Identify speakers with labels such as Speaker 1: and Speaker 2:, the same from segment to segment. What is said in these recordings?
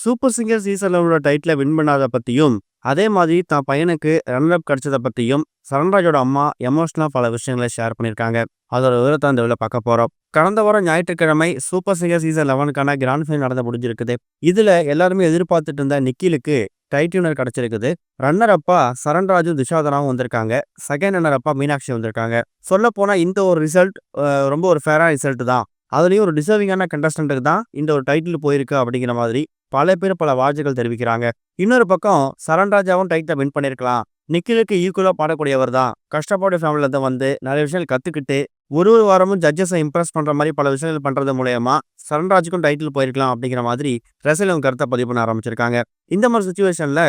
Speaker 1: Super singer season 11 டைட்டில win பண்ணாத பத்தியும், அதே மாதிரி தான் பையனுக்கு ரன்னர் அப் கிடைச்சத பத்தியும் சரண்ராஜோட அம்மா எமோஷனலா பல விஷயங்கள ஷேர் பண்ணியிருக்காங்க. அதோட விவரத்த இந்த இதுல பார்க்க போறோம். கடந்த வாரம் ஞாயிற்றுக்கிழமை சூப்பர் சிங்கர் சீசன் 11க்கான கிராண்ட் ஃபைனல் நடந்து முடிஞ்சிருக்குது. இதுல எல்லாருமே எதிர்பார்த்துட்டு இருந்த நிக்கிலுக்கு டைட்டில் வின்னர் கிடைச்சிருக்குது. ரன்னர் அப்பா சரண்ராஜும் திஷாதனாவும் வந்திருக்காங்க. செகண்ட் ரன்னர் அப்பா மீனாட்சி வந்திருக்காங்க. சொல்லப்போனா இந்த ஒரு ரிசல்ட் ரொம்ப ஒரு ஃபேரான ரிசல்ட் தான். அதுலயும் ஒரு டிசர்விங்கான கண்டஸ்டன்ட்டுக்கு தான் இந்த ஒரு டைட்டில் போயிருக்கு அப்படிங்கிற மாதிரி பல பேர் பல வாழ்த்துக்கள் தெரிவிக்கிறாங்க. இன்னொரு பக்கம் சரண்ராஜாவும் டைட்டில் வின் பண்ணியிருக்கலாம். நிக்கிலுக்கு ஈக்குவலா பாடக்கூடியவர் தான். கஷ்டப்பட்ட ஃபேமிலில இருந்து வந்து நிறைய விஷயங்கள் கத்துக்கிட்டு ஒரு வாரமும் ஜட்ஜஸை இம்ப்ரெஸ் பண்ற மாதிரி பல விஷயங்கள் பண்றது மூலயமா சரண்ராஜுக்கும் டைட்டில் போயிருக்கலாம் அப்படிங்கிற மாதிரி ரசிகர்கள் கருத்தை பதிவு பண்ண ஆரம்பிச்சிருக்காங்க. இந்த மாதிரி சுச்சுவேஷன்ல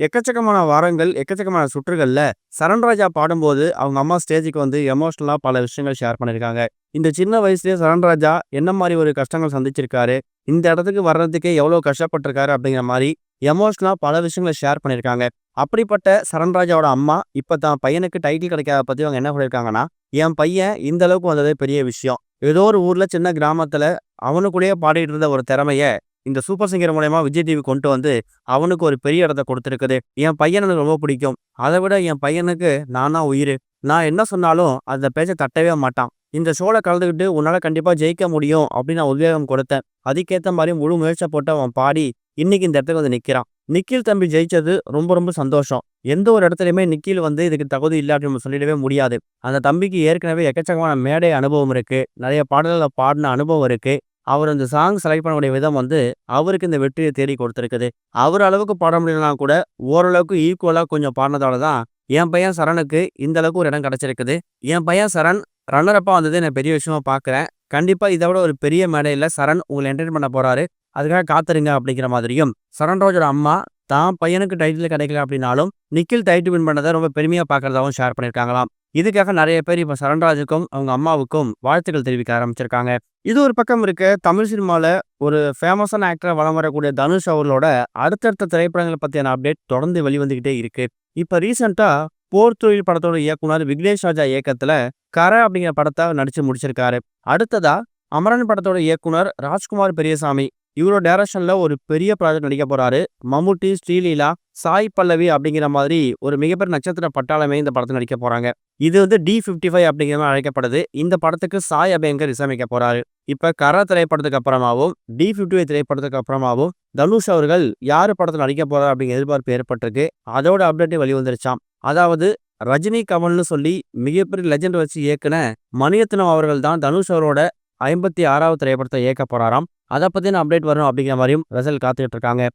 Speaker 1: எக்கச்சக்கமான வாரங்கள், எக்கச்சக்கமான சுற்றுகள்ல சரண்ராஜா பாடும்போது அவங்க அம்மா ஸ்டேஜுக்கு வந்து எமோஷனலா பல விஷயங்கள் ஷேர் பண்ணியிருக்காங்க. இந்த சின்ன வயசுலயே சரண்ராஜா என்ன மாதிரி ஒரு கஷ்டங்கள் சந்திச்சிருக்காரு, இந்த இடத்துக்கு வர்றதுக்கே எவ்வளவு கஷ்டப்பட்டிருக்காரு அப்படிங்கிற மாதிரி எமோஷனலா பல விஷயங்களை ஷேர் பண்ணியிருக்காங்க. அப்படிப்பட்ட சரண்ராஜாவோட அம்மா இப்ப தான் பையனுக்கு டைட்டில் கிடைக்காத பத்தி அவங்க என்ன சொல்லியிருக்காங்கன்னா, என் பையன் இந்த அளவுக்கு வந்ததே பெரிய விஷயம். ஏதோ ஒரு ஊர்ல சின்ன கிராமத்துல அவனுக்குள்ளேயே பாடிட்டு இருந்த ஒரு திறமைய இந்த சூப்பர் சிங்கர் மூலயமா விஜய் டிவி கொண்டு வந்து அவனுக்கு ஒரு பெரிய இடத்த கொடுத்துருக்குது. என் பையன் எனக்கு ரொம்ப பிடிக்கும். அதை விட என் பையனுக்கு நான் தான் உயிர். நான் என்ன சொன்னாலும் அந்த பேச்சை தட்டவே மாட்டான். இந்த ஷோல கலந்துக்கிட்டு உன்னால கண்டிப்பா ஜெயிக்க முடியும் அப்படின்னு நான் உத்வேகம் கொடுத்தேன். அதுக்கேத்த மாதிரி முழு முயற்சியை போட்டு அவன் பாடி இன்னைக்கு இந்த இடத்துக்கு வந்து நிக்கிறான். நிக்கில் தம்பி ஜெயிச்சது ரொம்ப ரொம்ப சந்தோஷம். எந்த ஒரு இடத்துலயுமே நிக்கில் வந்து இதுக்கு தகுதி இல்லை அப்படின்னு நம்ம சொல்லிடவே முடியாது. அந்த தம்பிக்கு ஏற்கனவே எக்கச்சக்கமான மேடை அனுபவம் இருக்கு. நிறைய பாடல்களை பாடின அனுபவம் இருக்கு. அவர் அந்த சாங் செலக்ட் பண்ணக்கூடிய விதம் வந்து அவருக்கு இந்த வெற்றியை தேடி கொடுத்துருக்குது. அவர் அளவுக்கு பாட முடியலனா கூட ஓரளவுக்கு ஈக்குவலா கொஞ்சம் பாடினதால தான் என் பையன் சரணுக்கு இந்த அளவுக்கு ஒரு இடம் கிடைச்சிருக்குது. என் பையன் சரண் ரன்னர் அப்பா வந்தது நான் பெரிய விஷயமா பார்க்குறேன். கண்டிப்பா இதை விட ஒரு பெரிய மேடையில சரண் உங்களை என்டர்டைன் பண்ண போறாரு. அதுக்காக காத்துருங்க அப்படிங்கிற மாதிரியும் சரண்ராஜோட அம்மா தான் பையனுக்கு டைட்டில் கிடைக்கல அப்படின்னாலும் நிக்கில் டைட்டில் வின் பண்ணதை ரொம்ப பெருமையா பார்க்கறதாவும் ஷேர் பண்ணியிருக்காங்களாம். இதுக்காக நிறைய பேர் இப்ப சரண்ராஜுக்கும் அவங்க அம்மாவுக்கும் வாழ்த்துக்கள் தெரிவிக்க ஆரம்பிச்சிருக்காங்க. இது ஒரு பக்கம் இருக்க, தமிழ் சினிமால ஒரு ஃபேமஸான ஆக்டரா வலம் வரக்கூடிய தனுஷ் அவர்களோட அடுத்தடுத்த திரைப்படங்களை பத்தியான அப்டேட் தொடர்ந்து வெளிவந்துகிட்டே இருக்கு. இப்ப ரீசெண்டா போர் தொழில் படத்தோட இயக்குனர் விக்னேஷ் ராஜா இயக்கத்துல கர அப்படிங்கிற படத்தை நடிச்சு முடிச்சிருக்காரு. அடுத்ததா அமரன் படத்தோட இயக்குனர் ராஜ்குமார் பெரியசாமி இவரோட டைரக்ஷன்ல ஒரு பெரிய ப்ராஜெக்ட் நடிக்க போறாரு. மம்முட்டி, ஸ்ரீலீலா, சாய் பல்லவி அப்படிங்கிற மாதிரி ஒரு மிகப்பெரிய நட்சத்திர பட்டாளமே இந்த படத்தை நடிக்க போறாங்க. இது வந்து D55 அப்படிங்கிற மாதிரி அழைக்கப்படுது. இந்த படத்துக்கு சாய் அபியங்கர் இசையமைக்க போறாரு. இப்ப கர திரைப்படத்துக்கு அப்புறமாவும் D55 திரைப்படத்துக்கு அப்புறமாவும் தனுஷ் அவர்கள் யாரு படத்தில் நடிக்க போறாரு அப்படிங்கிற எதிர்பார்ப்பு ஏற்பட்டிருக்கு. அதோட அப்டேட் வெளிவந்துருச்சாம். அதாவது ரஜினி கமல்னு சொல்லி மிகப்பெரிய லெஜெண்ட் வச்சு இயக்குன மணிரத்னம் அவர்கள் தான் தனுஷ் அவரோட 56வது திரைப்படத்தை இயக்க போறாராம். அதை பத்தின அப்டேட் வரும் அப்படிங்கிற மாதிரியும் ரசல் காத்துக்கிட்டு இருக்காங்க.